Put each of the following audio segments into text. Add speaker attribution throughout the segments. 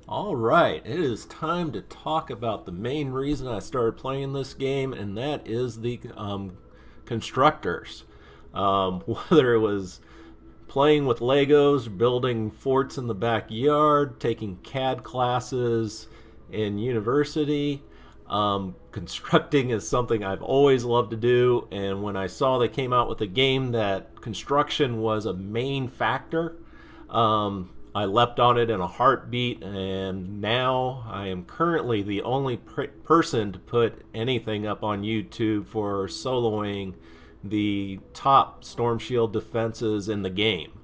Speaker 1: All right, it is time to talk about the main reason I started playing this game, and that is the constructors. Whether it was playing with Legos, building forts in the backyard, taking CAD classes in university, constructing is something I've always loved to do. And when I saw they came out with a game that construction was a main factor, I leapt on it in a heartbeat, and now I am currently the only person to put anything up on YouTube for soloing the top Storm Shield defenses in the game.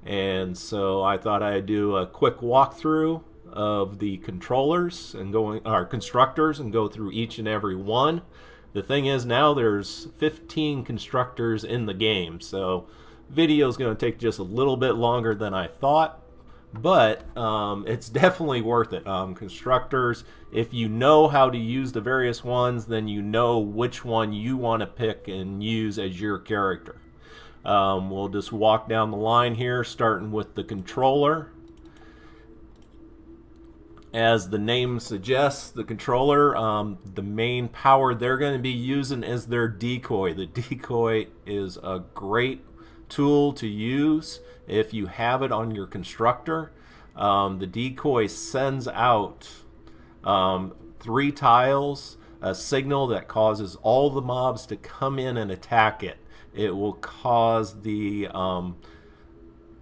Speaker 1: And so I thought I'd do a quick walkthrough of the controllers and constructors and go through each and every one. The thing is, now there's 15 constructors in the game, so video is going to take just a little bit longer than I thought, but it's definitely worth it. Constructors, if you know how to use the various ones, then you know which one you want to pick and use as your character. We'll just walk down the line here, starting with the controller. As the name suggests, the controller, the main power they're going to be using is their Decoy. The Decoy is a great tool to use if you have it on your constructor. The Decoy sends out 3 tiles, a signal that causes all the mobs to come in and attack it. It will cause the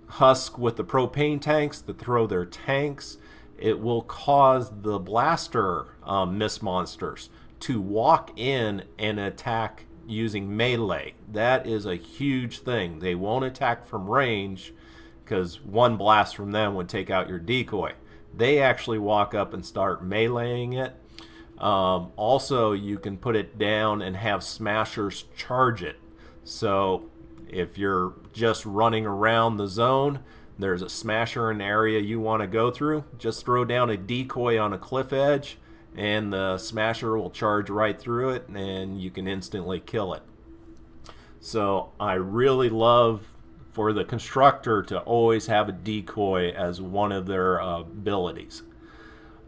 Speaker 1: husk with the propane tanks to throw their tanks. It will cause the blaster mist monsters to walk in and attack using melee. That is a huge thing. They won't attack from range because one blast from them would take out your Decoy. They actually walk up and start meleeing it. Also, you can put it down and have smashers charge it. So if you're just running around the zone, there's a smasher in an area you want to go through, just throw down a Decoy on a cliff edge and the smasher will charge right through it and you can instantly kill it. So I really love for the constructor to always have a Decoy as one of their abilities.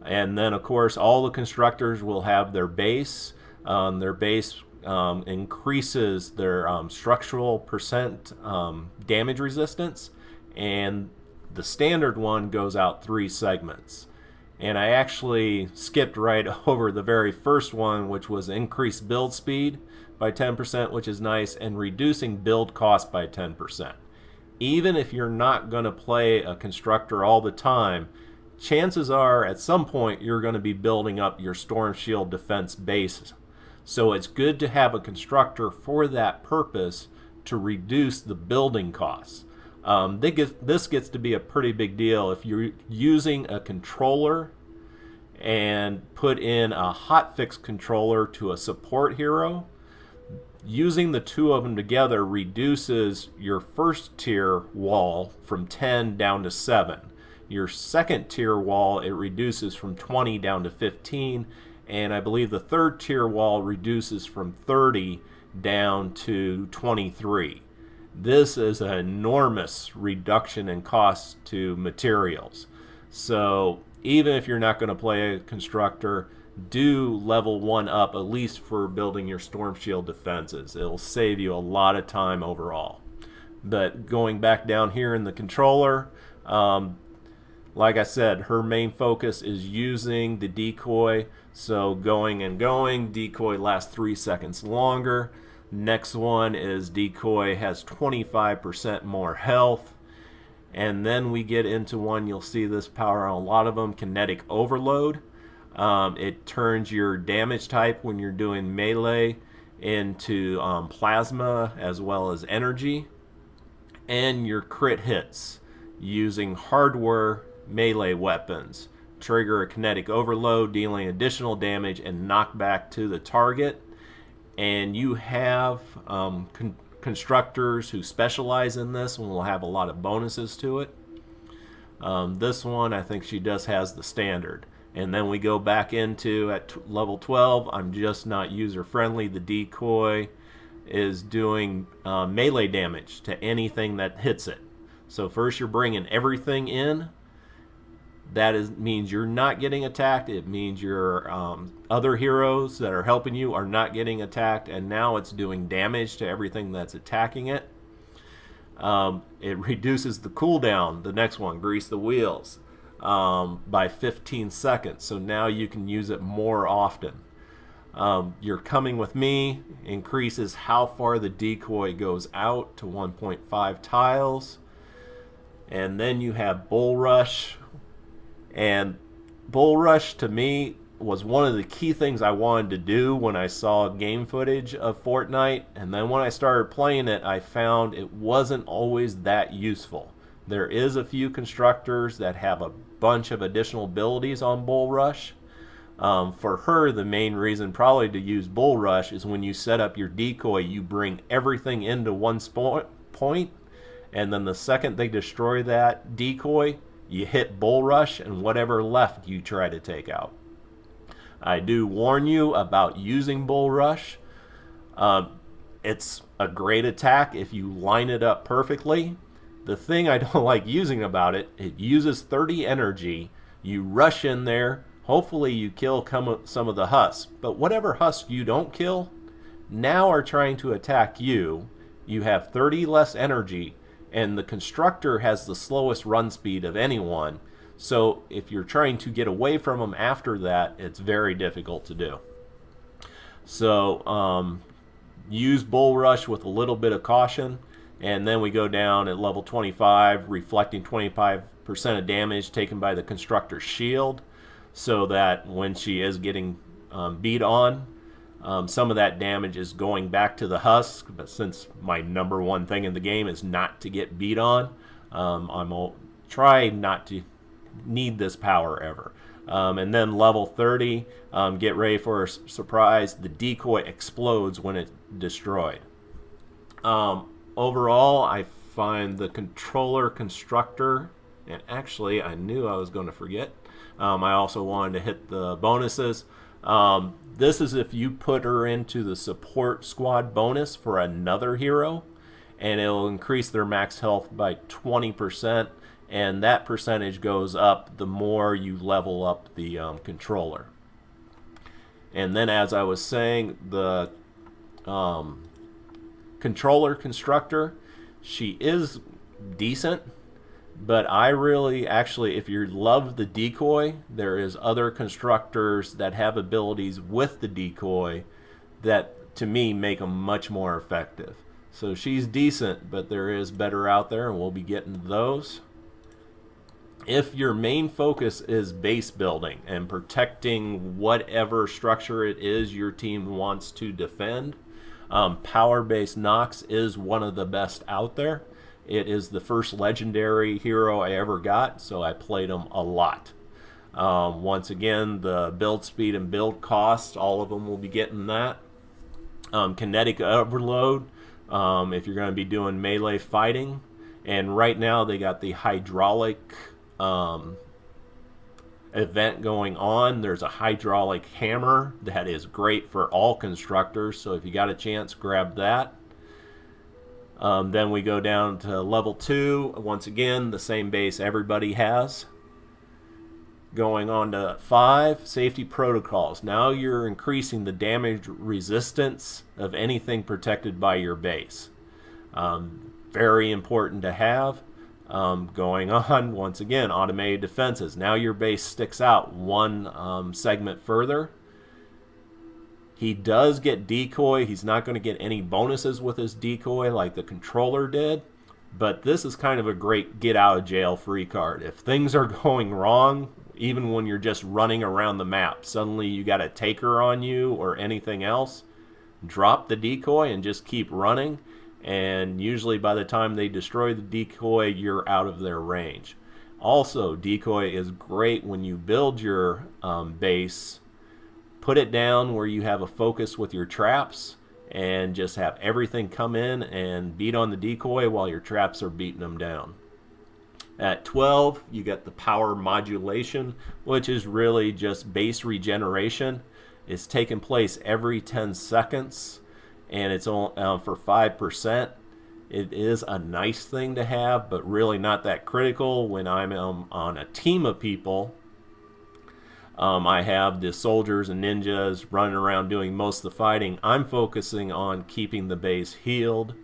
Speaker 1: And then of course all the constructors will have their base. Their base increases their structural percent damage resistance, and the standard one goes out 3 segments. And I actually skipped right over the very first one, which was increased build speed by 10%, which is nice, and reducing build cost by 10%. Even if you're not going to play a constructor all the time, chances are at some point you're going to be building up your Storm Shield defense base. So it's good to have a constructor for that purpose to reduce the building costs. This gets to be a pretty big deal if you're using a controller and put in a hotfix controller to a support hero. Using the 2 of them together reduces your first tier wall from 10 down to 7. Your second tier wall, it reduces from 20 down to 15. And I believe the third tier wall reduces from 30 down to 23. This is an enormous reduction in cost to materials. So even if you're not going to play a constructor, do level 1 up at least for building your Storm Shield defenses. It'll save you a lot of time overall. But going back down here in the controller, like I said, her main focus is using the Decoy. So going and going, Decoy lasts 3 seconds longer. Next one is Decoy has 25% more health. And then we get into one, you'll see this power on a lot of them, Kinetic Overload. It turns your damage type when you're doing melee into plasma as well as energy. And your crit hits using hardware melee weapons. Trigger a Kinetic Overload, dealing additional damage and knockback to the target. And you have constructors who specialize in this and will have a lot of bonuses to it. This one, I think she just has the standard. And then we go back into at level 12. I'm just not user friendly. The Decoy is doing melee damage to anything that hits it. So first you're bringing everything in. means you're not getting attacked. It means your other heroes that are helping you are not getting attacked, and now it's doing damage to everything that's attacking it. It reduces the cooldown, the next one, Grease the Wheels, by 15 seconds. So now you can use it more often. You're Coming With Me increases how far the decoy goes out to 1.5 tiles. And then you have Bulrush. And Bulrush, to me, was one of the key things I wanted to do when I saw game footage of Fortnite. And then when I started playing it, I found it wasn't always that useful. There is a few constructors that have a bunch of additional abilities on Bulrush. For her, the main reason probably to use Bulrush is when you set up your decoy, you bring everything into one point, and then the second they destroy that decoy, you hit Bulrush, and whatever left you try to take out. I do warn you about using Bulrush. It's a great attack if you line it up perfectly. The thing I don't like using about it, it uses 30 energy. You rush in there. Hopefully you kill some of the husks. But whatever husk you don't kill, now are trying to attack you. You have 30 less energy, and the Constructor has the slowest run speed of anyone. So if you're trying to get away from them after that, it's very difficult to do. So use Bulrush with a little bit of caution. And then we go down at level 25, reflecting 25% of damage taken by the Constructor's shield, so that when she is getting beat on, some of that damage is going back to the husk. But since my number one thing in the game is not to get beat on, I'm try not to need this power ever. And then level 30, get ready for a surprise. The decoy explodes when it's destroyed. Overall, I find the controller Constructor, and actually I knew I was going to forget. I also wanted to hit the bonuses. This is if you put her into the support squad bonus for another hero, and it'll increase their max health by 20%, and that percentage goes up the more you level up the controller. And then, as I was saying, the controller Constructor, she is decent. But I really, actually, if you love the decoy, there is other constructors that have abilities with the decoy that, to me, make them much more effective. So she's decent, but there is better out there, and we'll be getting to those. If your main focus is base building and protecting whatever structure it is your team wants to defend, power-based Nox is one of the best out there. It is the first legendary hero I ever got, so I played him a lot. Once again, the build speed and build cost, all of them will be getting that. Kinetic Overload, if you're going to be doing melee fighting. And right now they got the hydraulic event going on. There's a hydraulic hammer that is great for all constructors, so if you got a chance, grab that. Then we go down to level 2. Once again, the same base everybody has. Going on to 5, safety protocols. Now you're increasing the damage resistance of anything protected by your base. Very important to have. Going on, once again, automated defenses. Now your base sticks out one segment further. He does get decoy. He's not going to get any bonuses with his decoy like the controller did. But this is kind of a great get out of jail free card. If things are going wrong, even when you're just running around the map, suddenly you got a taker on you or anything else, drop the decoy and just keep running. And usually by the time they destroy the decoy, you're out of their range. Also, decoy is great when you build your base. Put it down where you have a focus with your traps and just have everything come in and beat on the decoy while your traps are beating them down. At 12, you get the power modulation, which is really just base regeneration. It's taking place every 10 seconds, and it's for 5%. It is a nice thing to have, but really not that critical when I'm on a team of people. I have the soldiers and ninjas running around doing most of the fighting. I'm focusing on keeping the base healed.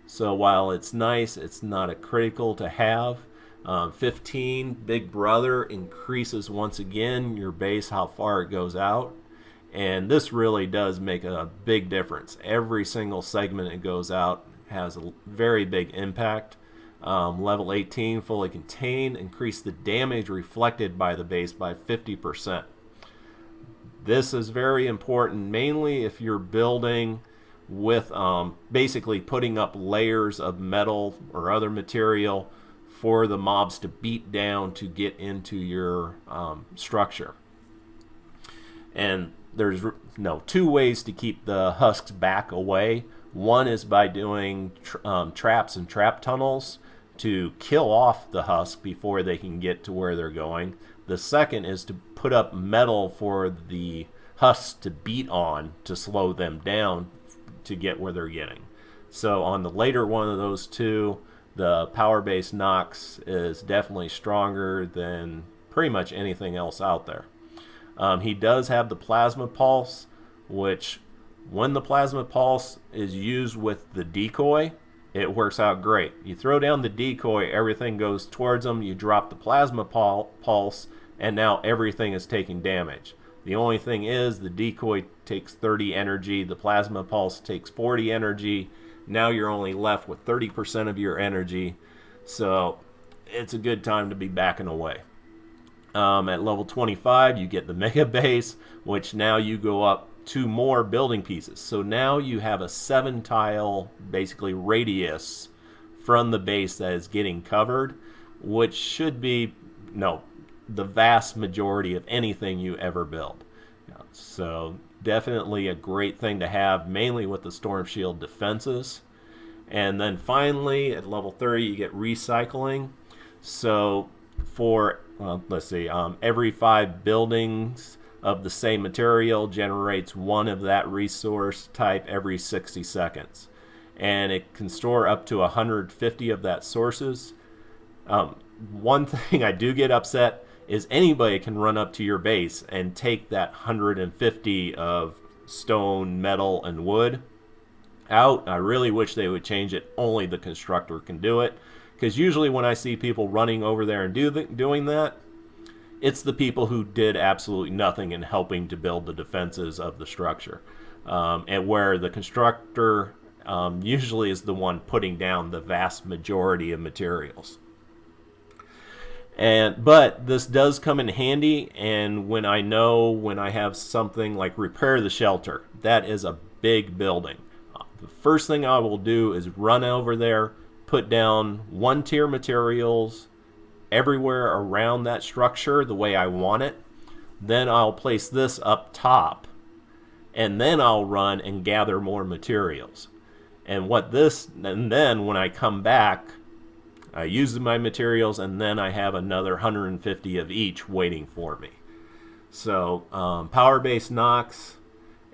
Speaker 1: So while it's nice, it's not a critical to have. 15, Big Brother increases once again your base, how far it goes out. And this really does make a big difference. Every single segment it goes out has a very big impact. Level 18, Fully Contained, increase the damage reflected by the base by 50%. This is very important, mainly if you're building with basically putting up layers of metal or other material for the mobs to beat down to get into your structure. And there's two ways to keep the husks back away. One is by doing traps and trap tunnels to kill off the husk before they can get to where they're going. The second is to put up metal for the husks to beat on to slow them down to get where they're getting. So on the later one of those two, the power-based Nox is definitely stronger than pretty much anything else out there. He does have the Plasma Pulse, which when the Plasma Pulse is used with the Decoy, it works out great. You throw down the Decoy, everything goes towards them, you drop the Plasma Pulse, and now everything is taking damage. The only thing is the Decoy takes 30 energy, the Plasma Pulse takes 40 energy. Now you're only left with 30% of your energy, so it's a good time to be backing away. At level 25, you get the Mega Base, which now you go up 2 more building pieces. So now you have a 7-tile, basically, radius from the base that is getting covered, which should be, the vast majority of anything you ever build. So definitely a great thing to have, mainly with the Storm Shield defenses. And then finally, at level 30, you get recycling. So for, let's see, every 5 buildings of the same material generates 1 of that resource type every 60 seconds. And it can store up to 150 of that sources. One thing I do get upset is anybody can run up to your base and take that 150 of stone, metal, and wood out. I really wish they would change it. Only the Constructor can do it. Because usually when I see people running over there and doing that, it's the people who did absolutely nothing in helping to build the defenses of the structure. And where the Constructor usually is the one putting down the vast majority of materials. But this does come in handy, and when I have something like repair the shelter, that is a big building. The first thing I will do is run over there, put down 1-tier materials everywhere around that structure the way I want it. Then I'll place this up top, and then I'll run and gather more materials. And then when I come back, I use my materials, and then I have another 150 of each waiting for me. So power-based Nox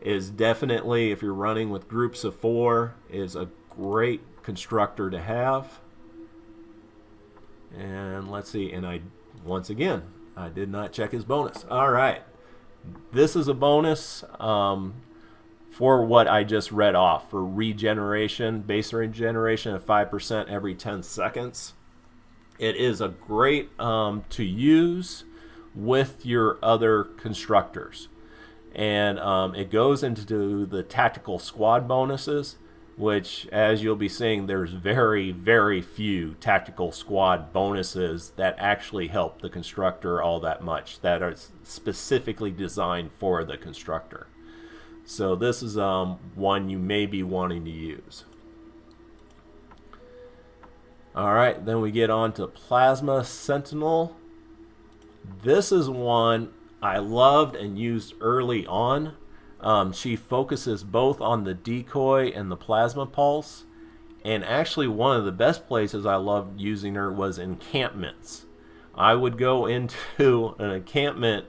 Speaker 1: is definitely, if you're running with groups of 4, is a great Constructor to have. And let's see, and once again, I did not check his bonus. All right, this is a bonus for what I just read off, for regeneration, base regeneration of 5% every 10 seconds. It is a great to use with your other Constructors. And it goes into the tactical squad bonuses, which, as you'll be seeing, there's very, very few tactical squad bonuses that actually help the Constructor all that much, that are specifically designed for the Constructor. So this is one you may be wanting to use. Alright, then we get on to Plasma Sentinel. This is one I loved and used early on. She focuses both on the Decoy and the Plasma Pulse. And actually one of the best places I loved using her was encampments. I would go into an encampment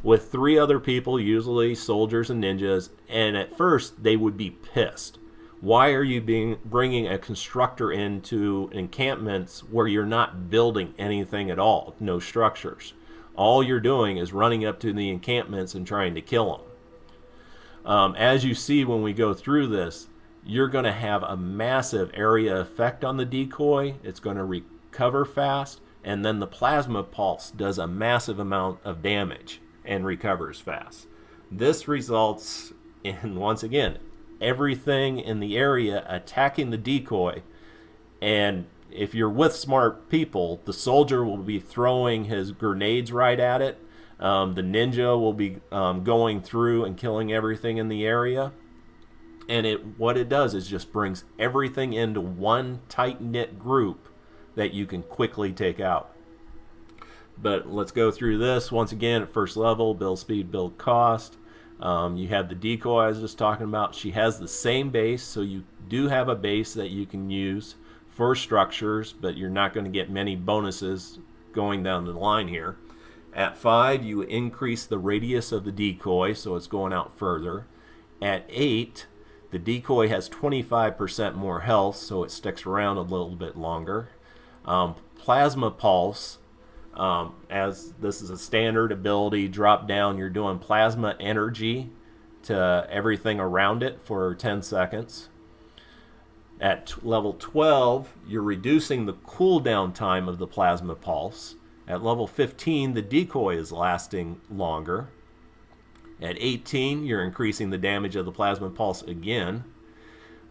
Speaker 1: with 3 other people, usually soldiers and ninjas, and at first they would be pissed. Why are you bringing a constructor into encampments where you're not building anything at all? No structures. All you're doing is running up to the encampments and trying to kill them. As you see when we go through this, you're going to have a massive area effect on the decoy. It's going to recover fast, and then the plasma pulse does a massive amount of damage and recovers fast. This results in, once again, everything in the area attacking the decoy, and if you're with smart people, the soldier will be throwing his grenades right at it. The ninja will be going through and killing everything in the area. And what it does is just brings everything into one tight-knit group that you can quickly take out. But let's go through this. Once again, at first level, build speed, build cost. You have the decoy I was just talking about. She has the same base, so you do have a base that you can use for structures, but you're not going to get many bonuses going down the line here. At 5, you increase the radius of the decoy, so it's going out further. At 8, the decoy has 25% more health, so it sticks around a little bit longer. Plasma Pulse, as this is a standard ability, drop down, you're doing plasma energy to everything around it for 10 seconds. At level 12, you're reducing the cooldown time of the plasma pulse. At level 15, the decoy is lasting longer. At 18, you're increasing the damage of the plasma pulse again.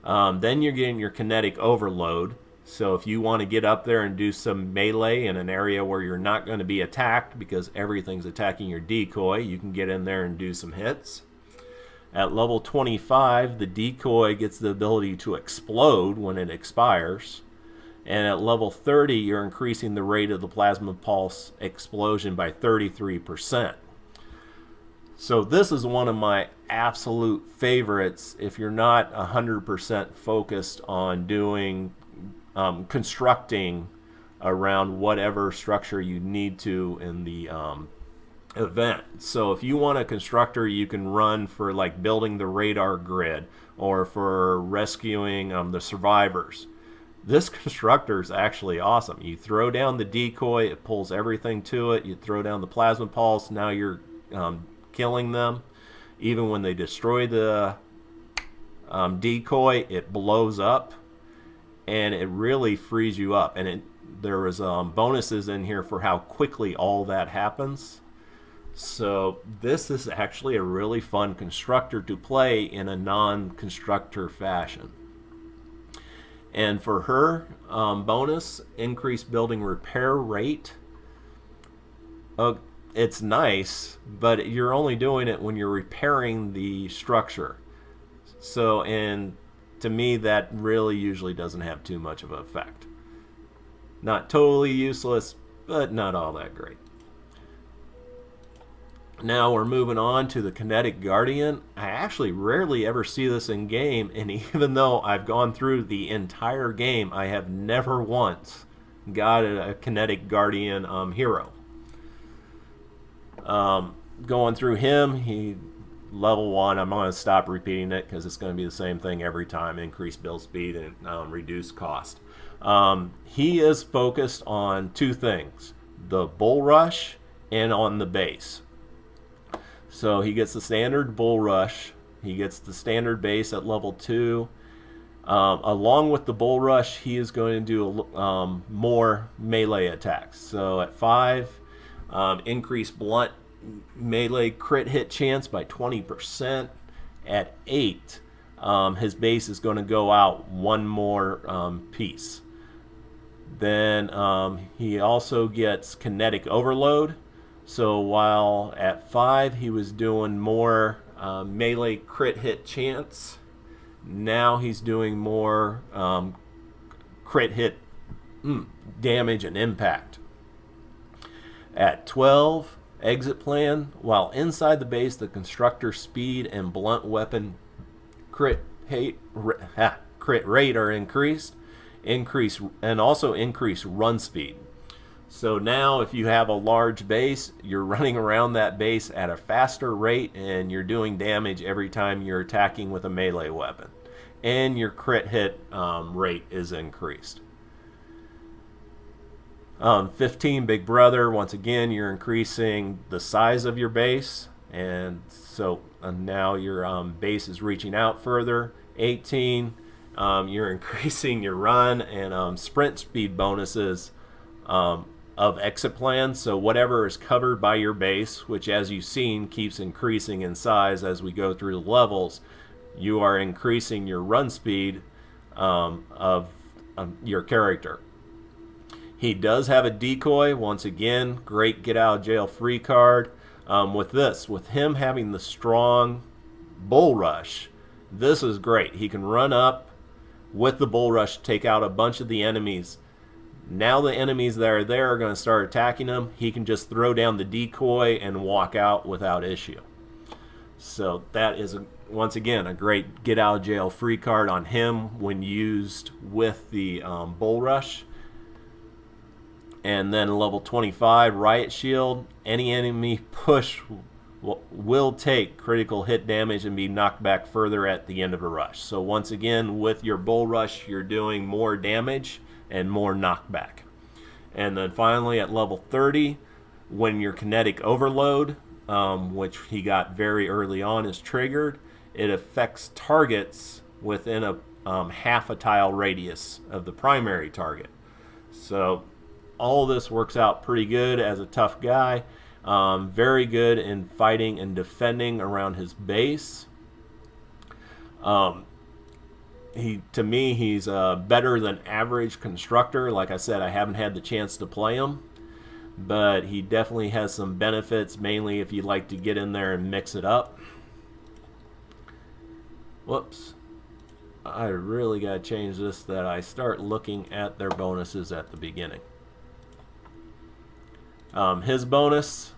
Speaker 1: Then you're getting your kinetic overload. So if you want to get up there and do some melee in an area where you're not going to be attacked because everything's attacking your decoy, you can get in there and do some hits. At level 25, the decoy gets the ability to explode when it expires. And at level 30, you're increasing the rate of the plasma pulse explosion by 33%. So this is one of my absolute favorites if you're not 100% focused on doing constructing around whatever structure you need to in the event. So if you want a constructor you can run for like building the radar grid or for rescuing the survivors, this constructor is actually awesome. You throw down the decoy, it pulls everything to it. You throw down the plasma pulse, now you're killing them. Even when they destroy the decoy, it blows up and it really frees you up. And there was bonuses in here for how quickly all that happens. So this is actually a really fun constructor to play in a non-constructor fashion. And for her bonus, increased building repair rate. It's nice, but you're only doing it when you're repairing the structure. So, and to me, that really usually doesn't have too much of an effect. Not totally useless, but not all that great. Now we're moving on to the Kinetic Guardian. I actually rarely ever see this in game, and even though I've gone through the entire game, I have never once got a Kinetic Guardian hero. Going through him, he level 1, I'm going to stop repeating it because it's going to be the same thing every time. Increase build speed and reduce cost. He is focused on two things, the Bulrush and on the base. So he gets the standard Bulrush, he gets the standard base at level 2. Along with the Bulrush, he is going to do more melee attacks. So at 5, increase blunt melee crit hit chance by 20%. At 8, his base is going to go out one more piece. Then he also gets Kinetic Overload. So while at 5 he was doing more melee crit hit chance, now he's doing more crit hit damage and impact. At 12, exit plan. While inside the base, the constructor speed and blunt weapon crit rate are increased, and also increase run speed. So now if you have a large base, you're running around that base at a faster rate and you're doing damage every time you're attacking with a melee weapon. and your crit hit rate is increased. 15, Big Brother. Once again, you're increasing the size of your base, and so now your base is reaching out further. 18, you're increasing your run and sprint speed bonuses of exit plans. So whatever is covered by your base, which as you've seen keeps increasing in size as we go through the levels, you are increasing your run speed of your character. He does have a decoy. Once again, great get out of jail free card. With him having the strong Bulrush, this is great. He can run up with the Bulrush, take out a bunch of the enemies. Now the enemies that are there are going to start attacking him. He can just throw down the decoy and walk out without issue. So that is, once again, a great get out of jail free card on him when used with the Bulrush. And then level 25, Riot Shield. Any enemy push will take critical hit damage and be knocked back further at the end of a rush. So once again, with your Bulrush, you're doing more damage and more knockback. And then finally at level 30, when your Kinetic Overload, which he got very early on, is triggered, it affects targets within a half a tile radius of the primary target. So all this works out pretty good as a tough guy. Very good in fighting and defending around his base. To me, he's a better than average Constructor. Like I said, I haven't had the chance to play him, but he definitely has some benefits, mainly if you like to get in there and mix it up. Whoops. I really got to change this that I start looking at their bonuses at the beginning. His bonus,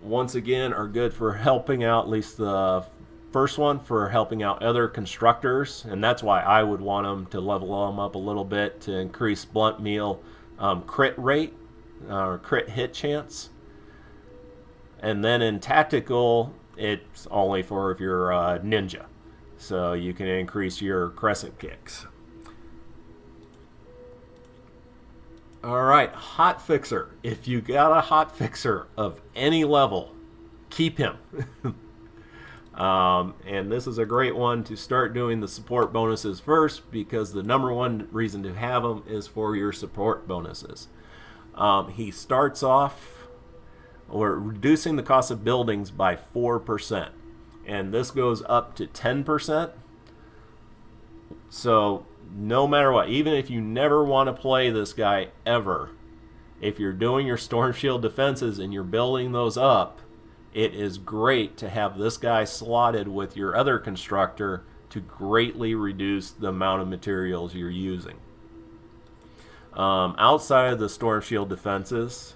Speaker 1: once again, are good for helping out, at least the first one, for helping out other Constructors, and that's why I would want them to level them up a little bit to increase blunt meal crit rate or crit hit chance. And then in tactical, it's only for if you're a ninja, so you can increase your crescent kicks. Alright, Hot Fixer. If you got a Hot Fixer of any level, keep him. And this is a great one to start doing the support bonuses first, because the number one reason to have him is for your support bonuses. He starts off reducing the cost of buildings by 4%, and this goes up to 10%. So no matter what, even if you never want to play this guy ever, if you're doing your Storm Shield defenses and you're building those up, it is great to have this guy slotted with your other Constructor to greatly reduce the amount of materials you're using. Outside of the Storm Shield defenses,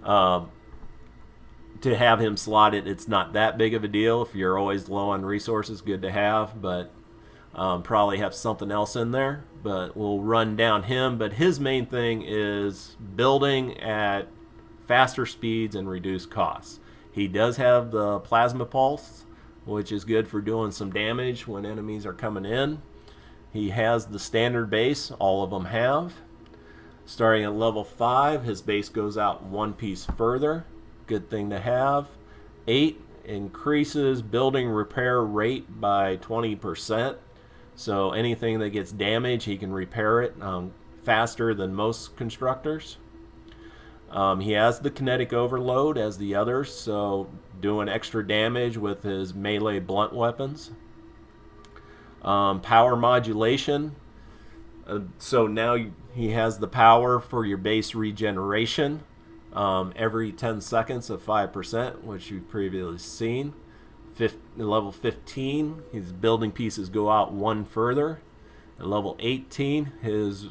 Speaker 1: to have him slotted, it's not that big of a deal. If you're always low on resources, good to have, but probably have something else in there. But we'll run down him. But his main thing is building at faster speeds and reduced costs. He does have the Plasma Pulse, which is good for doing some damage when enemies are coming in. He has the standard base, all of them have. Starting at level 5, his base goes out one piece further. Good thing to have. 8 increases building repair rate by 20%. So anything that gets damaged, he can repair it faster than most Constructors. He has the Kinetic Overload as the others, so doing extra damage with his melee blunt weapons. Power modulation. So now he has the power for your base regeneration every 10 seconds of 5%, which you've previously seen. Level 15, his building pieces go out one further. At level 18, his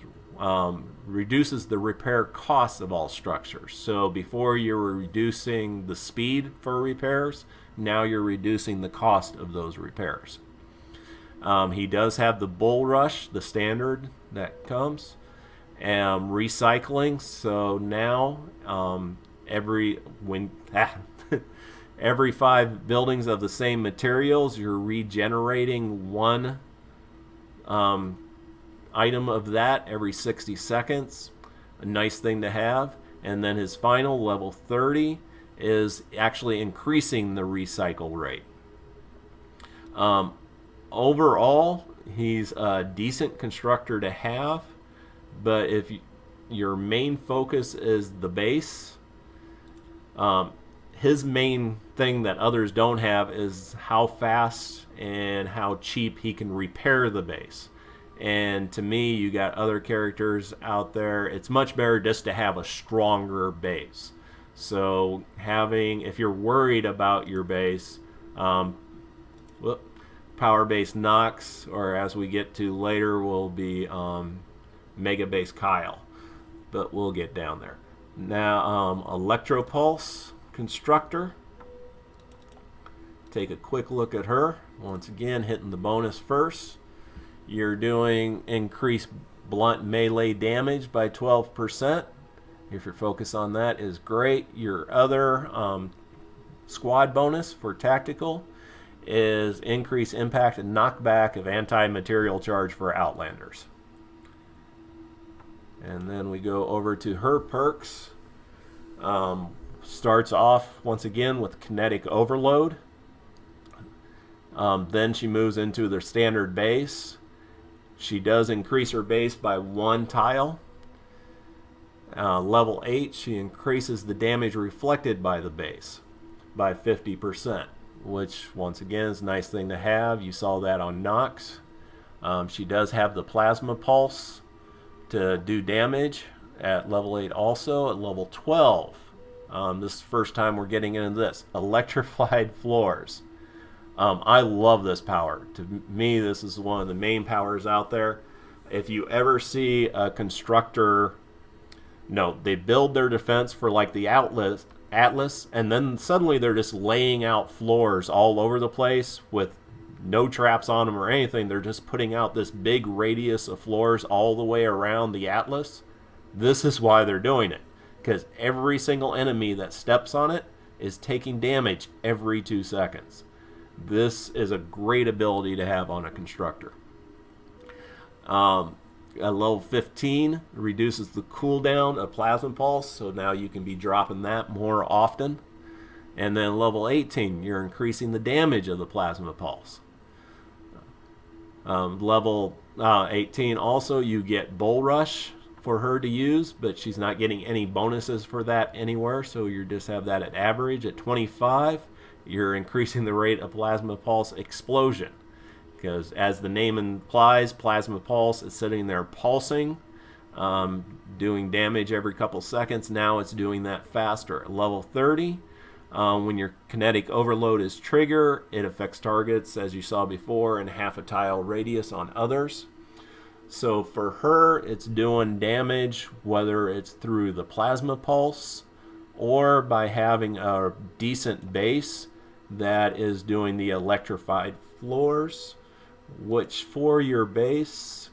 Speaker 1: reduces the repair cost of all structures. So before you were reducing the speed for repairs, now you're reducing the cost of those repairs. He does have the Bulrush, the standard that comes, and recycling. So now every 5 buildings of the same materials, you're regenerating 1 item of that every 60 seconds. A nice thing to have. And then his final, level 30, is actually increasing the recycle rate. Overall, he's a decent constructor to have, but if your main focus is the base, his main thing that others don't have is how fast and how cheap he can repair the base. And to me, you got other characters out there, it's much better just to have a stronger base. So having, if you're worried about your base, power base Nox, or as we get to later will be Mega base Kyle, but we'll get down there. Now Electro-Pulse Constructor, take a quick look at her. Once again, hitting the bonus first. You're doing increased blunt melee damage by 12%. If your focus on that is great. Your other squad bonus for tactical is increased impact and knockback of anti-material charge for Outlanders. And then we go over to her perks. Starts off once again with Kinetic Overload. Then she moves into their standard base. She does increase her base by 1 tile. Level 8, she increases the damage reflected by the base by 50%, which once again is a nice thing to have. You saw that on Nox. She does have the Plasma Pulse to do damage at level 8 also. At level 12, this is the first time we're getting into this. Electrified Floors. I love this power. To me, this is one of the main powers out there. If you ever see a constructor, they build their defense for like the Atlas, and then suddenly they're just laying out floors all over the place with no traps on them or anything. They're just putting out this big radius of floors all the way around the Atlas. This is why they're doing it, because every single enemy that steps on it is taking damage every 2 seconds. This is a great ability to have on a constructor. At level 15, reduces the cooldown of Plasma Pulse, so now you can be dropping that more often. And then level 18, you're increasing the damage of the Plasma Pulse. Level 18 also, you get Bulrush for her to use, but she's not getting any bonuses for that anywhere, so you just have that at average. At 25, you're increasing the rate of Plasma Pulse Explosion, because as the name implies, Plasma Pulse is sitting there pulsing, doing damage every couple seconds. Now it's doing that faster. At level 30, when your Kinetic Overload is triggered, it affects targets, as you saw before, in half a tile radius on others. So for her, it's doing damage, whether it's through the Plasma Pulse or by having a decent base that is doing the Electrified Floors, which for your base,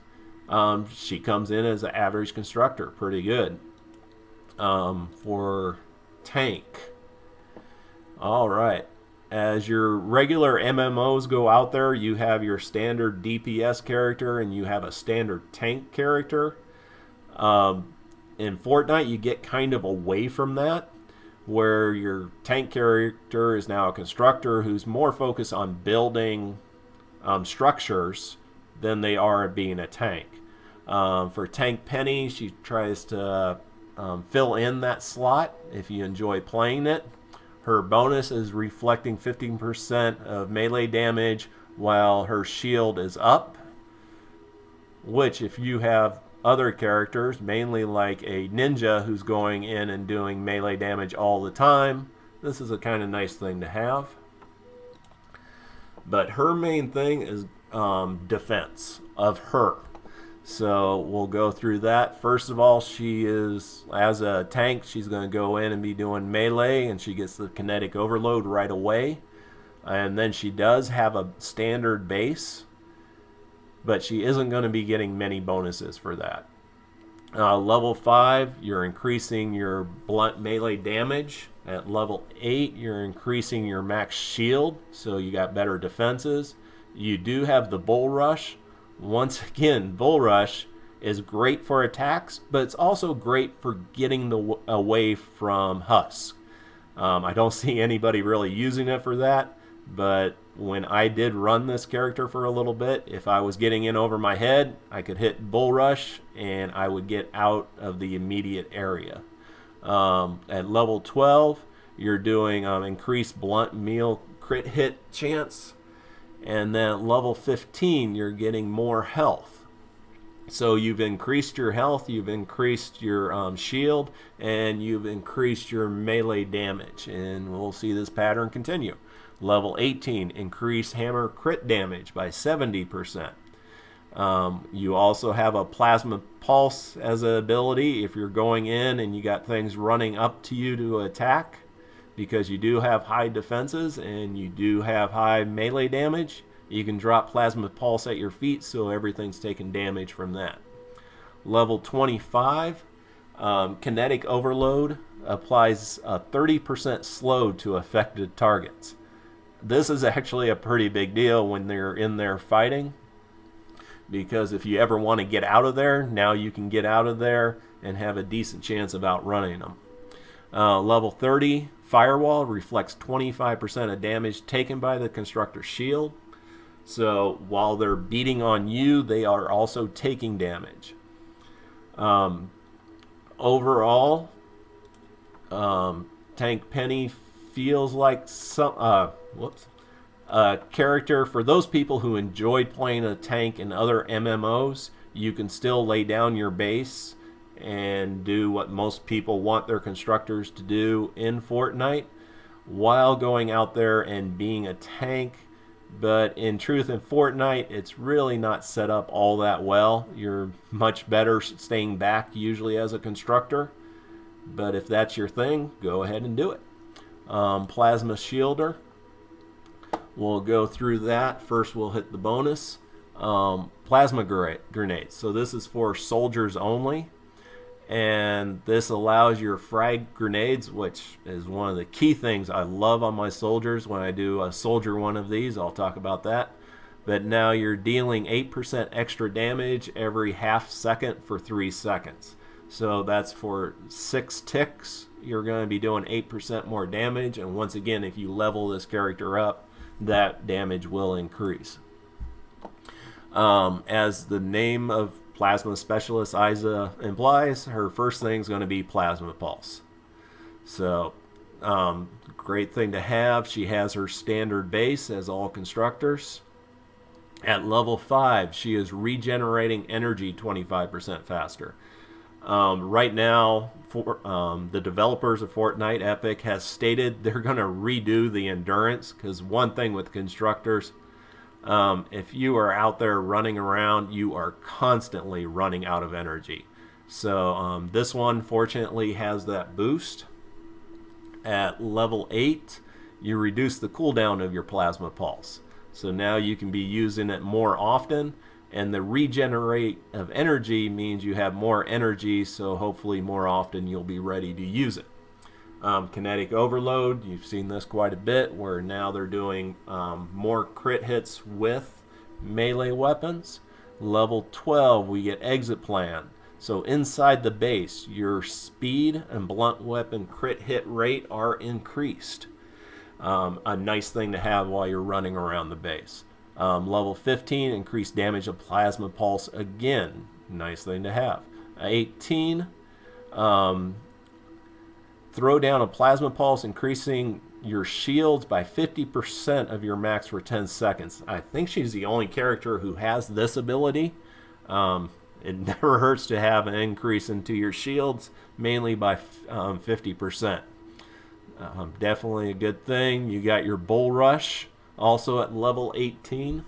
Speaker 1: she comes in as an average constructor, pretty good. For tank, all right, as your regular MMOs go out there, you have your standard DPS character and you have a standard tank character. In Fortnite, you get kind of away from that, where your tank character is now a constructor who's more focused on building structures than they are being a tank. For Tank Penny, she tries to fill in that slot if you enjoy playing it. Her bonus is reflecting 15% of melee damage while her shield is up, which if you have other characters, mainly like a ninja who's going in and doing melee damage all the time, this is a kind of nice thing to have. But her main thing is defense of her. So we'll go through that. First of all, she is, as a tank, she's going to go in and be doing melee, and she gets the Kinetic Overload right away. And then she does have a standard base, but she isn't going to be getting many bonuses for that. Level 5, you're increasing your blunt melee damage. At level 8, you're increasing your max shield, so you got better defenses. You do have the Bulrush, Once again, Bulrush is great for attacks, but it's also great for getting away from Husk. I don't see anybody really using it for that, but when I did run this character for a little bit, if I was getting in over my head, I could hit Bulrush and I would get out of the immediate area. At level 12, you're doing increased blunt meal crit hit chance, and then at level 15, you're getting more health. So you've increased your health, you've increased your shield, and you've increased your melee damage. And we'll see this pattern continue. Level 18, increase hammer crit damage by 70%. You also have a Plasma Pulse as an ability if you're going in and you got things running up to you to attack, because you do have high defenses and you do have high melee damage. You can drop Plasma Pulse at your feet so everything's taking damage from that. Level 25, Kinetic Overload applies a 30% slow to affected targets. This is actually a pretty big deal when they're in there fighting, because if you ever want to get out of there, now you can get out of there and have a decent chance of outrunning them. Level 30, Firewall reflects 25% of damage taken by the Constructor shield. So while they're beating on you, they are also taking damage. Overall, Tank Penny feels like some character for those people who enjoyed playing a tank in other MMOs. You can still lay down your base and do what most people want their constructors to do in Fortnite while going out there and being a tank. But in truth, in Fortnite, it's really not set up all that well. You're much better staying back usually as a constructor. But if that's your thing, go ahead and do it. Plasma Shielder. We'll go through that. First, we'll hit the bonus. Plasma Grenades. So this is for soldiers only. And this allows your frag grenades, which is one of the key things I love on my soldiers. When I do a soldier one of these, I'll talk about that. But now you're dealing 8% extra damage every half second for 3 seconds. So that's for 6 ticks. You're going to be doing 8% more damage. And once again, if you level this character up, that damage will increase. As the name of Plasma Specialist Isa implies, her first thing is going to be Plasma Pulse. So, great thing to have. She has her standard base as all constructors. At level 5, she is regenerating energy 25% faster. Right now, the developers of Fortnite, Epic, has stated they're going to redo the endurance, because one thing with constructors, if you are out there running around, you are constantly running out of energy. So this one fortunately has that boost. At level 8, you reduce the cooldown of your Plasma Pulse. So now you can be using it more often, and the regenerate of energy means you have more energy, so hopefully more often you'll be ready to use it. Kinetic Overload, you've seen this quite a bit, where now they're doing more crit hits with melee weapons. Level 12, we get Exit Plan. So inside the base, your speed and blunt weapon crit hit rate are increased. A nice thing to have while you're running around the base. Level 15, increased damage of Plasma Pulse again. Nice thing to have. 18, throw down a Plasma Pulse, increasing your shields by 50% of your max for 10 seconds. I think she's the only character who has this ability. It never hurts to have an increase into your shields, mainly by 50%. Definitely a good thing. You got your Bulrush, also at level 18,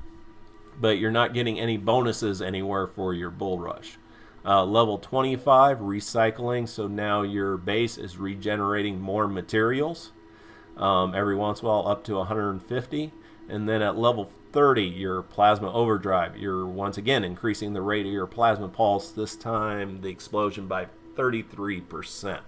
Speaker 1: but you're not getting any bonuses anywhere for your Bulrush. Level 25, recycling, so now your base is regenerating more materials every once in a while, up to 150. And then at level 30, your Plasma Overdrive, you're once again increasing the rate of your Plasma Pulse, this time the explosion by 33%.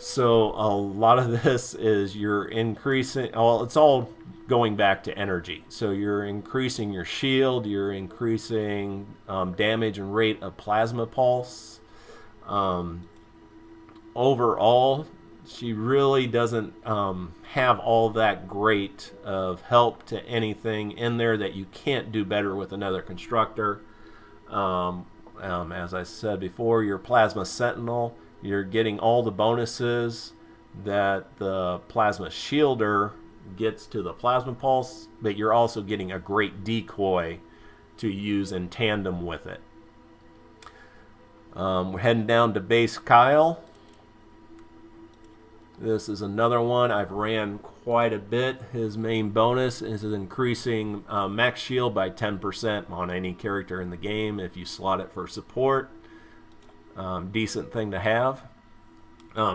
Speaker 1: So a lot of this is you're increasing, well, it's all going back to energy. So you're increasing your shield, you're increasing damage and rate of plasma pulse. Overall, she really doesn't have all that great of help to anything in there that you can't do better with another constructor. As I said before, your plasma sentinel, you're getting all the bonuses that the plasma shielder gets to the plasma pulse, but you're also getting a great decoy to use in tandem with it. We're heading down to base Kyle. This is another one I've ran quite a bit. His main bonus is increasing max shield by 10% on any character in the game if you slot it for support. Decent thing to have.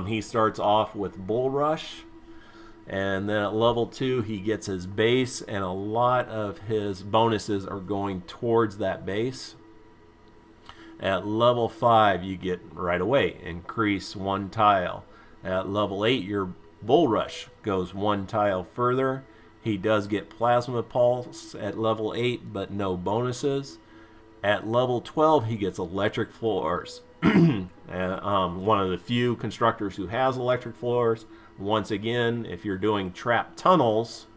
Speaker 1: He starts off with Bulrush, and then at level 2 he gets his base, and a lot of his bonuses are going towards that base. At level 5 you get right away increase 1 tile. At level 8 your Bulrush goes 1 tile further. He does get plasma pulse at level 8 but no bonuses. At level 12 he gets electric floors. One of the few constructors who has electric floors. Once again, if you're doing trap tunnels,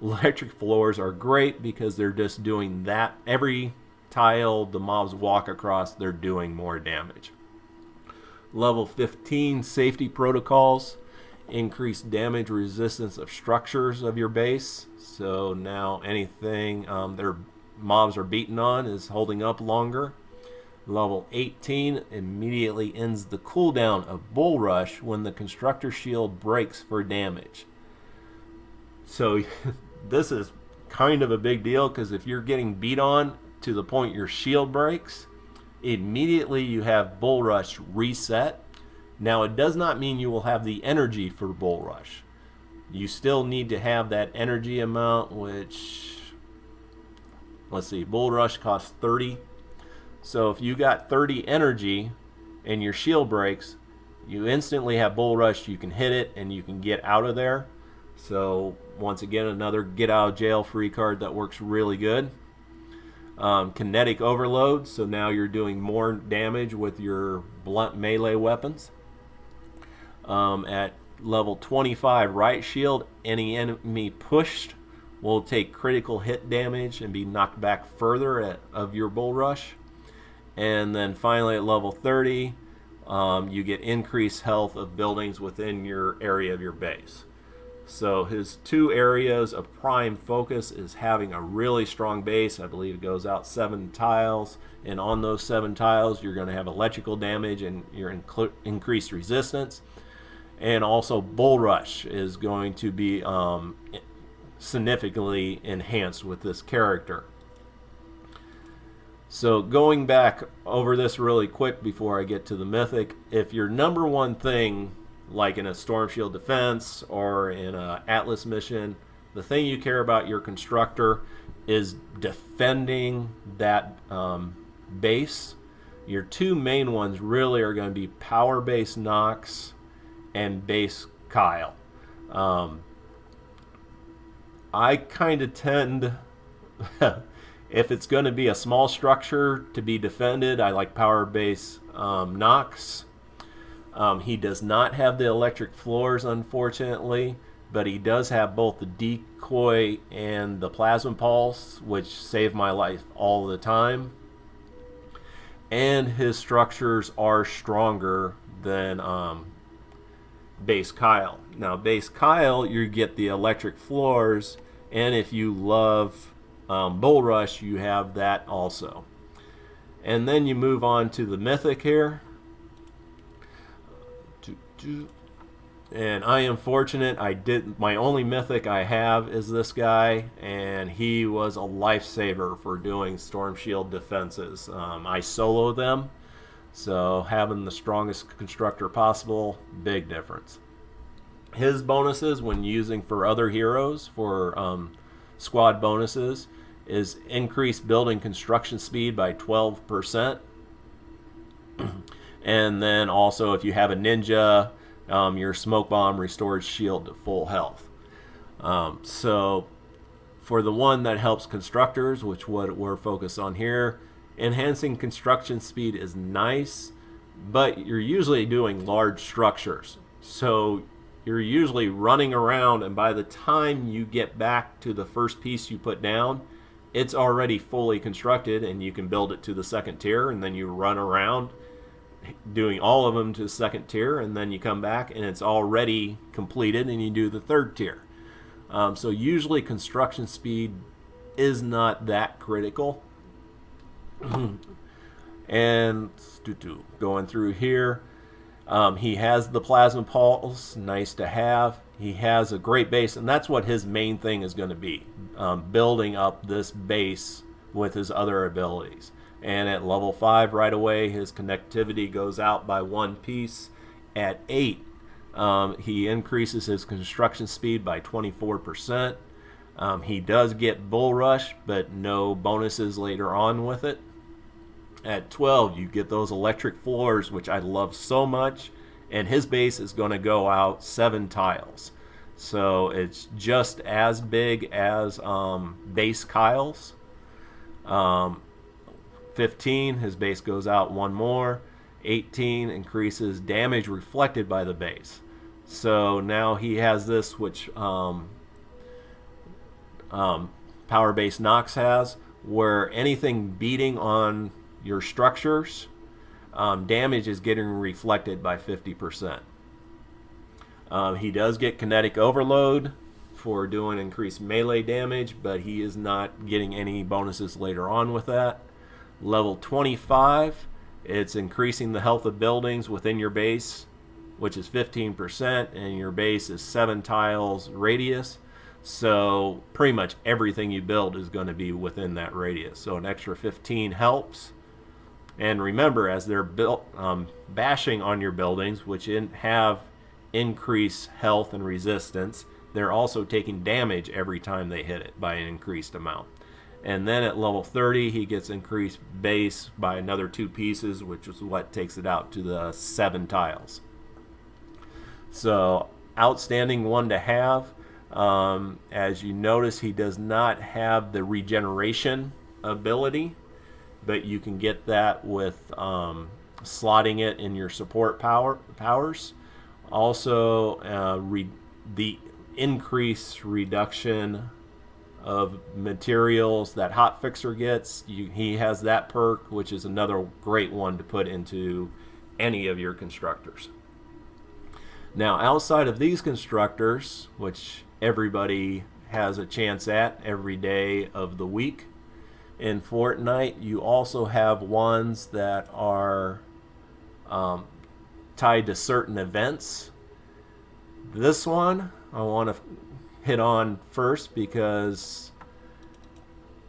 Speaker 1: electric floors are great because they're just doing that. Every tile the mobs walk across, they're doing more damage. Level 15 safety protocols increase damage resistance of structures of your base. So now anything their mobs are beaten on is holding up longer. Level 18 immediately ends the cooldown of Bulrush when the Constructor shield breaks for damage. So this is kind of a big deal because if you're getting beat on to the point your shield breaks, immediately you have Bulrush reset. Now it does not mean you will have the energy for Bulrush. You still need to have that energy amount, which, let's see, Bulrush costs 30. So if you got 30 energy and your shield breaks, you instantly have Bulrush, you can hit it and you can get out of there. So once again, another get out of jail free card that works really good. Kinetic Overload, so now you're doing more damage with your blunt melee weapons. At level 25 Riot Shield, any enemy pushed will take critical hit damage and be knocked back further of your Bulrush. And then finally at level 30 you get increased health of buildings within your area of your base. So his 2 areas of prime focus is having a really strong base. I believe it goes out 7 tiles, and on those 7 tiles you're going to have electrical damage and your increased resistance. And also Bulrush is going to be significantly enhanced with this character. So going back over this really quick before I get to the Mythic, if your number one thing, like in a Storm Shield defense or in an Atlas mission, the thing you care about your Constructor is defending that base, your 2 main ones really are going to be Power Base Nox and Base Kyle. I kind of tend if it's going to be a small structure to be defended, I like Power Base Nox. He does not have the electric floors, unfortunately, but he does have both the Decoy and the Plasma Pulse, which save my life all the time. And his structures are stronger than Base Kyle. Now, Base Kyle, you get the electric floors, and if you love Bulrush, you have that also. And then you move on to the Mythic here. And I am fortunate, my only Mythic I have is this guy, and he was a lifesaver for doing Storm Shield defenses. I solo them, so having the strongest Constructor possible, big difference. His bonuses when using for other heroes for squad bonuses is increased building construction speed by 12%. And then also if you have a ninja, your smoke bomb restores shield to full health. So for the one that helps constructors, which what we're focused on here, enhancing construction speed is nice, but you're usually doing large structures. So you're usually running around, and by the time you get back to the first piece you put down, it's already fully constructed, and you can build it to the second tier, and then you run around doing all of them to the second tier, and then you come back and it's already completed, and you do the third tier. So usually construction speed is not that critical. And going through here, he has the plasma pulse, nice to have. He has a great base, and that's what his main thing is going to be, building up this base with his other abilities. And at level 5 right away, his connectivity goes out by 1 piece. At 8, he increases his construction speed by 24%. He does get Bulrush, but no bonuses later on with it. At 12, you get those electric floors, which I love so much, and his base is going to go out 7 tiles. So it's just as big as base Kyle's. 15, his base goes out 1 more. 18 increases damage reflected by the base. So now he has this, which Power Base Nox has, where anything beating on your structures, damage is getting reflected by 50%. He does get Kinetic Overload for doing increased melee damage, but he is not getting any bonuses later on with that. Level 25, it's increasing the health of buildings within your base, which is 15%, and your base is 7 tiles radius. So pretty much everything you build is going to be within that radius. So an extra 15 helps. And remember, as they're built, bashing on your buildings, which have increased health and resistance, they're also taking damage every time they hit it by an increased amount. And then at level 30, he gets increased base by another 2 pieces, which is what takes it out to the 7 tiles. So outstanding one to have. As you notice, he does not have the regeneration ability, but you can get that with slotting it in your support powers. Also, the increased reduction of materials that Hotfixer gets, he has that perk, which is another great one to put into any of your constructors. Now, outside of these constructors, which everybody has a chance at every day of the week in Fortnite, you also have ones that are tied to certain events. This one I want to hit on first because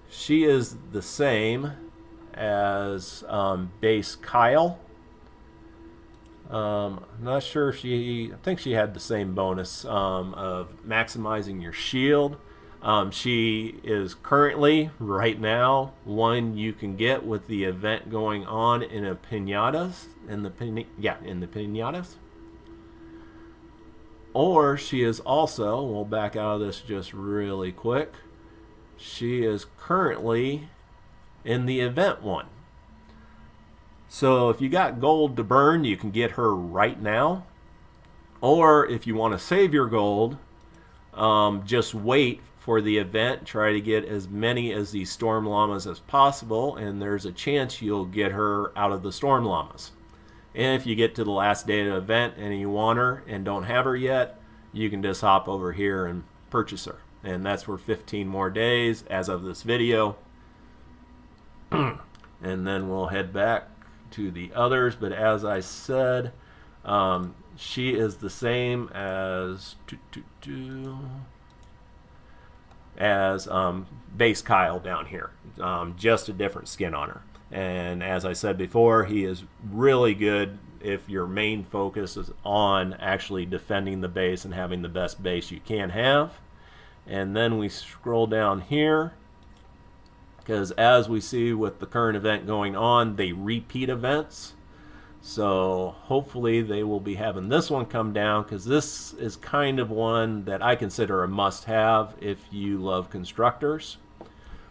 Speaker 1: she is the same as base Kyle. I'm not sure if I think she had the same bonus of maximizing your shield. She is currently, right now, one you can get with the event going on in the pinatas. In the pinatas. Or she is also, we'll back out of this just really quick, she is currently in the event one. So if you got gold to burn, you can get her right now. Or if you want to save your gold, just wait for the event. Try to get as many as these Storm Llamas as possible, and there's a chance you'll get her out of the Storm Llamas. And if you get to the last day of the event and you want her and don't have her yet, you can just hop over here and purchase her. And that's for 15 more days as of this video. And then we'll head back to the others. But as I said, she is the same as base Kyle down here. Just a different skin on her. And as I said before, he is really good if your main focus is on actually defending the base and having the best base you can have. And then we scroll down here, because as we see with the current event going on, they repeat events. So hopefully they will be having this one come down, because this is kind of one that I consider a must-have if you love Constructors.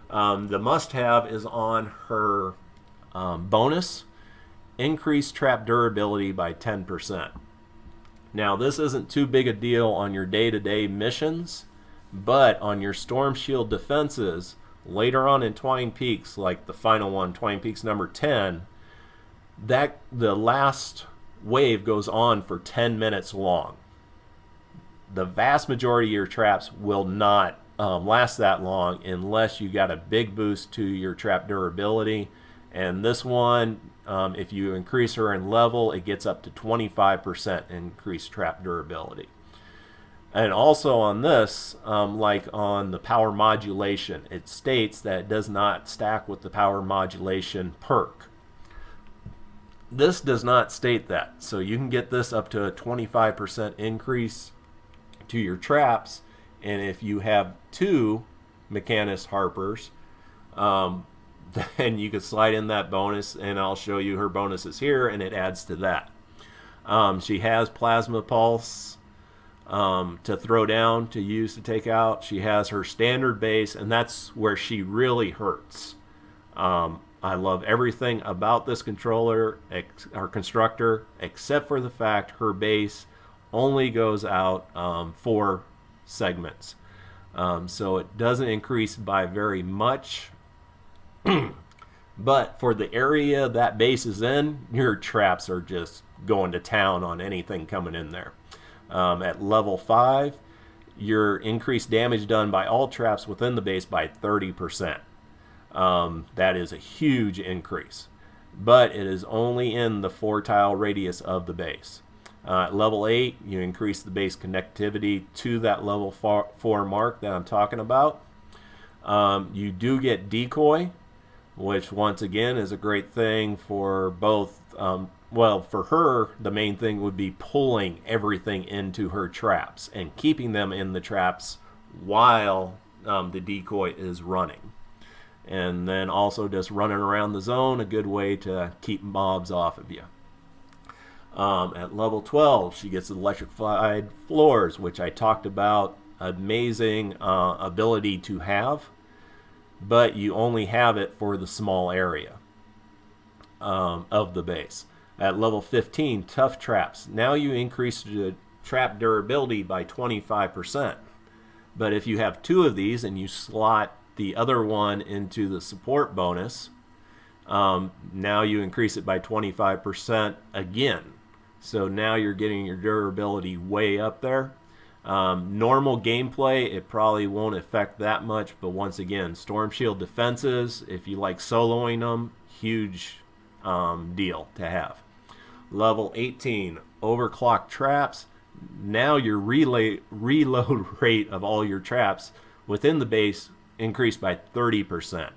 Speaker 1: The must-have is on her bonus, increased trap durability by 10%. Now this isn't too big a deal on your day-to-day missions, but on your Storm Shield defenses, later on in Twine Peaks, like the final one, Twine Peaks number 10, that the last wave goes on for 10 minutes long. The vast majority of your traps will not last that long unless you got a big boost to your trap durability. And this one, if you increase her in level, it gets up to 25% increased trap durability. And also on this, like on the power modulation, it states that it does not stack with the power modulation perk. This does not state that, so you can get this up to a 25% increase to your traps, and if you have 2 Mechanist Harpers, then you can slide in that bonus, and I'll show you her bonuses here, and it adds to that. She has Plasma Pulse to throw down, to use to take out. She has her standard base, and that's where she really hurts. I love everything about this controller, our Constructor, except for the fact her base only goes out 4 segments. So it doesn't increase by very much. But for the area that base is in, your traps are just going to town on anything coming in there. At level 5, your increased damage done by all traps within the base by 30%. That is a huge increase, but it is only in the 4-tile radius of the base. At level 8, you increase the base connectivity to that level 4 mark that I'm talking about. You do get Decoy, which once again is a great thing for both. Well, for her, the main thing would be pulling everything into her traps and keeping them in the traps while the decoy is running. And then also just running around the zone, a good way to keep mobs off of you. At level 12, she gets Electrified Floors, which I talked about. Amazing ability to have, but you only have it for the small area of the base. At level 15, Tough Traps. Now you increase the trap durability by 25%. But if you have 2 of these and you slot the other one into the support bonus, now you increase it by 25% again. So now you're getting your durability way up there. Normal gameplay, it probably won't affect that much, but once again, Storm Shield defenses, if you like soloing them, huge deal to have. Level 18, Overclock Traps. Now your reload rate of all your traps within the base increased by 30%.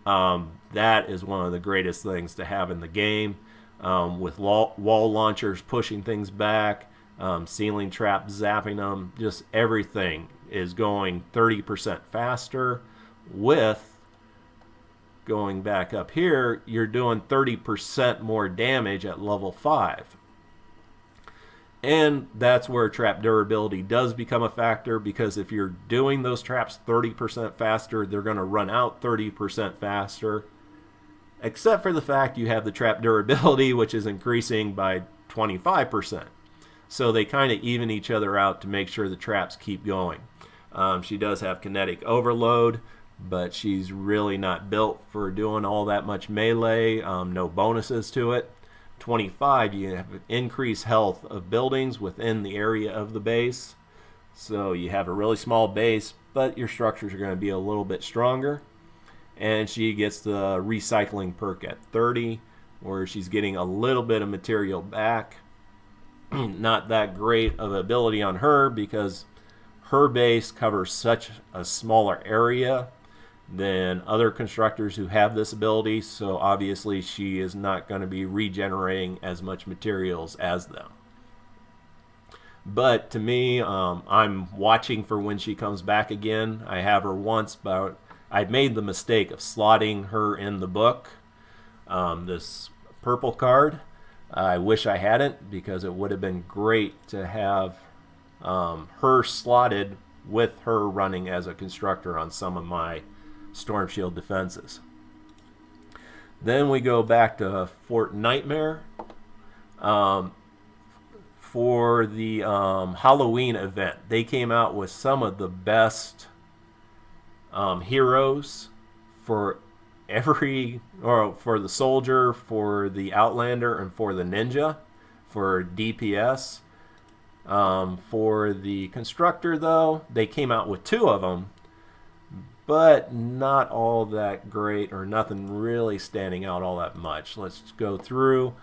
Speaker 1: That is one of the greatest things to have in the game, with wall launchers pushing things back, ceiling traps zapping them, just everything is going 30% faster. With going back up here, you're doing 30% more damage at level 5. And that's where trap durability does become a factor, because if you're doing those traps 30% faster, they're going to run out 30% faster. Except for the fact you have the trap durability, which is increasing by 25%. So they kind of even each other out to make sure the traps keep going. She does have Kinetic Overload, but she's really not built for doing all that much melee. No bonuses to it. 25, you have increased health of buildings within the area of the base. So you have a really small base, but your structures are going to be a little bit stronger. And she gets the recycling perk at 30, where she's getting a little bit of material back. Not that great of ability on her, because her base covers such a smaller area than other constructors who have this ability, so obviously she is not going to be regenerating as much materials as them. But to me, I'm watching for when she comes back again. I have her once, but I made the mistake of slotting her in the book, this purple card. I wish I hadn't, because it would have been great to have her slotted with her running as a constructor on some of my Storm Shield defenses. Then we go back to Fort Nightmare. For the Halloween event, they came out with some of the best heroes for for the soldier, for the outlander, and for the ninja, for DPS. For the constructor, though, they came out with 2 of them, but not all that great, or nothing really standing out all that much. Let's go through.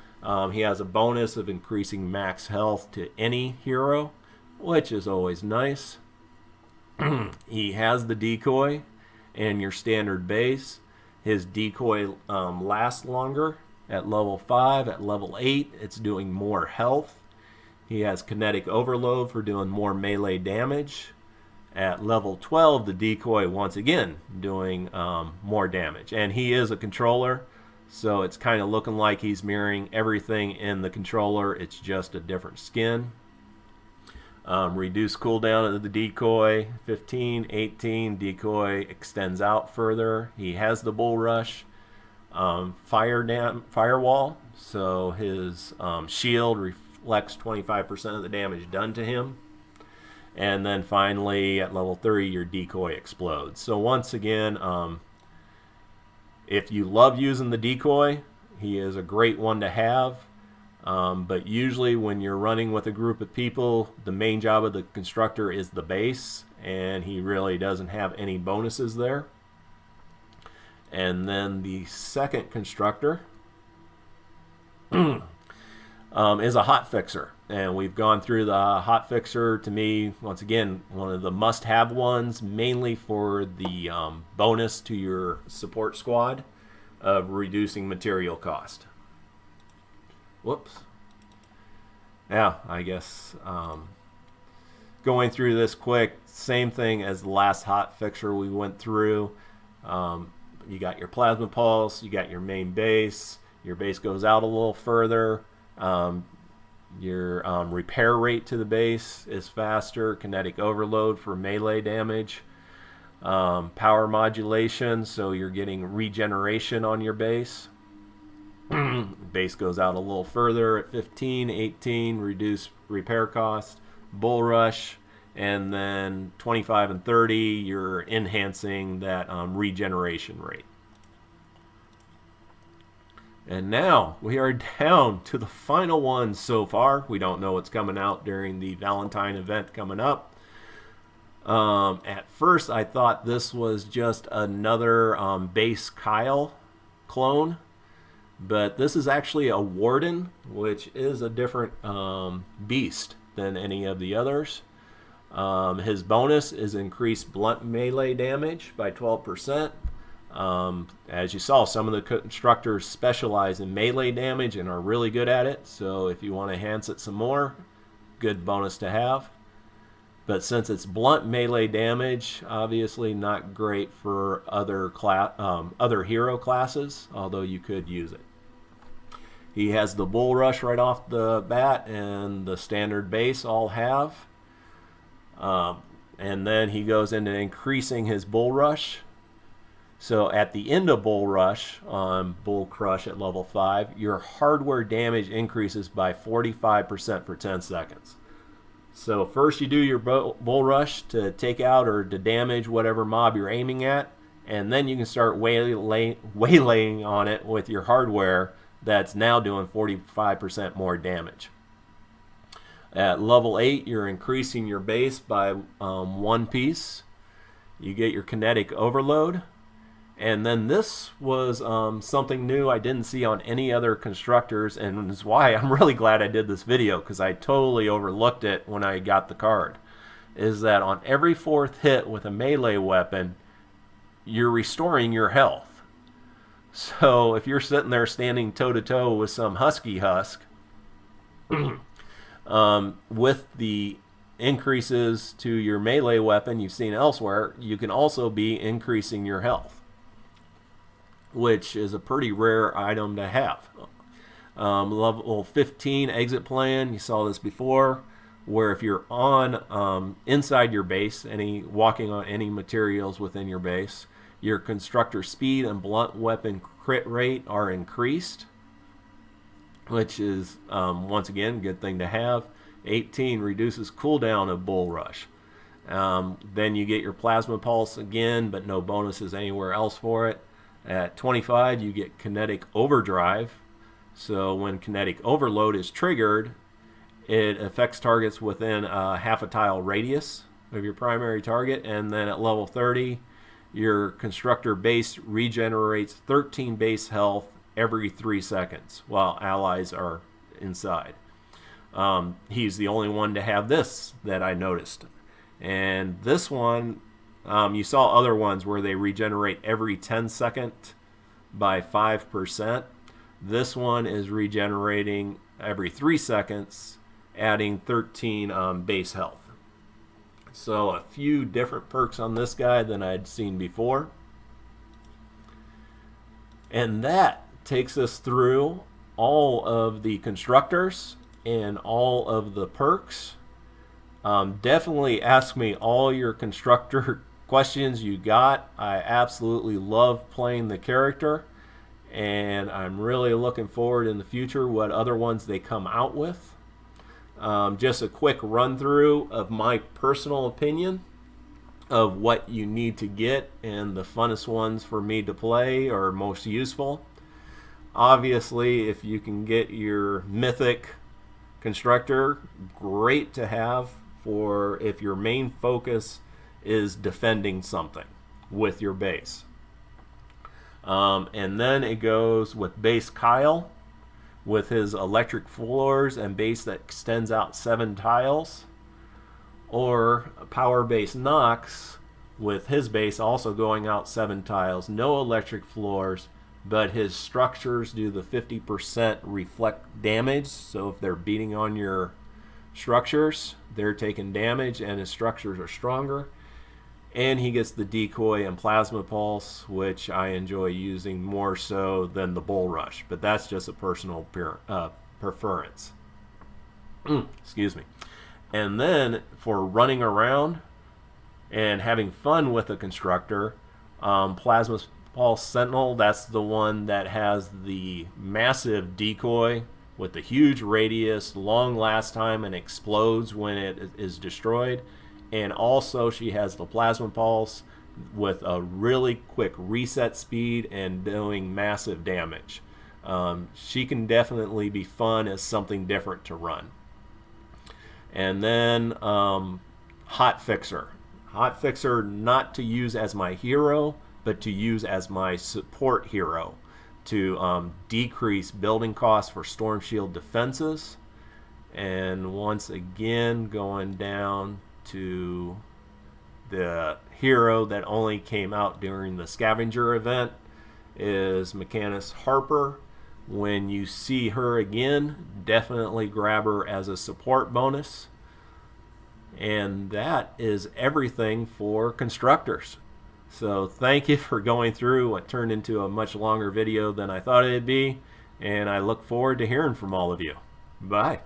Speaker 1: He has a bonus of increasing max health to any hero, which is always nice. He has the Decoy and your standard base. His Decoy lasts longer at level 5. At level 8, it's doing more health. He has Kinetic Overload for doing more melee damage. At level 12, the Decoy, once again, doing more damage. And he is a controller, so it's kind of looking like he's mirroring everything in the controller. It's just a different skin. Reduce cooldown of the Decoy, 15, 18. Decoy extends out further. He has the Bulrush. Firewall, so his shield reflects 25% of the damage done to him. And then finally, at level 30, your Decoy explodes. So once again, if you love using the Decoy, he is a great one to have. But usually when you're running with a group of people, the main job of the constructor is the base, and he really doesn't have any bonuses there. And then the second constructor is a hot fixer. And we've gone through the hot fixer. To me, once again, one of the must-have ones, mainly for the bonus to your support squad of reducing material cost. Whoops. Yeah, I guess going through this quick, same thing as the last hot fixer we went through. You got your plasma pulse, you got your main base. Your base goes out a little further. Your repair rate to the base is faster. Kinetic Overload for melee damage. Power modulation, so you're getting regeneration on your base. Base goes out a little further at 15, 18, reduce repair cost. Bulrush, and then 25 and 30, you're enhancing that regeneration rate. And now we are down to the final one so far. We don't know what's coming out during the Valentine event coming up. At first, I thought this was just another base Kyle clone, but this is actually a Warden, which is a different beast than any of the others. His bonus is increased blunt melee damage by 12%. As you saw, some of the constructors specialize in melee damage and are really good at it, so if you want to enhance it some more, good bonus to have. But since it's blunt melee damage, obviously not great for other hero classes, although you could use it. He has the Bulrush right off the bat, and the standard base all have. And then he goes into increasing his Bulrush. So at the end of Bulrush on Bull Crush at level 5, your hardware damage increases by 45% for 10 seconds. So first you do your Bulrush to take out or to damage whatever mob you're aiming at, and then you can start waylaying on it with your hardware that's now doing 45% more damage. At level 8, you're increasing your base by 1 piece. You get your Kinetic Overload. And then this was something new I didn't see on any other constructors, and is why I'm really glad I did this video, because I totally overlooked it when I got the card. Is that on every 4th hit with a melee weapon, you're restoring your health. So if you're sitting there standing toe-to-toe with some husky husk, with the increases to your melee weapon you've seen elsewhere, you can also be increasing your health, which is a pretty rare item to have. Level 15 exit plan, you saw this before, where if you're on inside your base, walking on any materials within your base, your constructor speed and blunt weapon crit rate are increased, which is once again a good thing to have. 18 reduces cooldown of Bulrush. Then you get your plasma pulse again, but no bonuses anywhere else for it. At 25, you get Kinetic Overdrive. So when Kinetic Overload is triggered, it affects targets within half a tile radius of your primary target. And then at level 30, your Constructor base regenerates 13 base health every 3 seconds while allies are inside. He's the only one to have this that I noticed. And this one, you saw other ones where they regenerate every 10 seconds by 5%. This one is regenerating every 3 seconds, adding 13 base health. So a few different perks on this guy than I'd seen before. And that takes us through all of the constructors and all of the perks. Definitely ask me all your constructor questions you got. I absolutely love playing the character, and I'm really looking forward in the future what other ones they come out with. Just a quick run through of my personal opinion of what you need to get and the funnest ones for me to play or most useful. Obviously, if you can get your Mythic Constructor, great to have for if your main focus is defending something with your base. And then it goes with base Kyle with his electric floors and base that extends out 7 tiles, or power base Nox with his base also going out 7 tiles, no electric floors, but his structures do the 50% reflect damage. So if they're beating on your structures, they're taking damage and his structures are stronger. And he gets the Decoy and Plasma Pulse, which I enjoy using more so than the Bulrush, but that's just a personal preference. Excuse me. And then for running around and having fun with a Constructor, Plasma Pulse Sentinel, that's the one that has the massive Decoy with the huge radius, long last time, and explodes when it is destroyed. And also she has the Plasma Pulse with a really quick reset speed and doing massive damage. She can definitely be fun as something different to run. And then Hot Fixer. Hot Fixer not to use as my hero, but to use as my support hero to decrease building costs for Storm Shield defenses. And once again, going down to the hero that only came out during the scavenger event is Mechanus Harper. When you see her again, definitely grab her as a support bonus. And that is everything for Constructors. So thank you for going through what turned into a much longer video than I thought it'd be, and I look forward to hearing from all of you. Bye.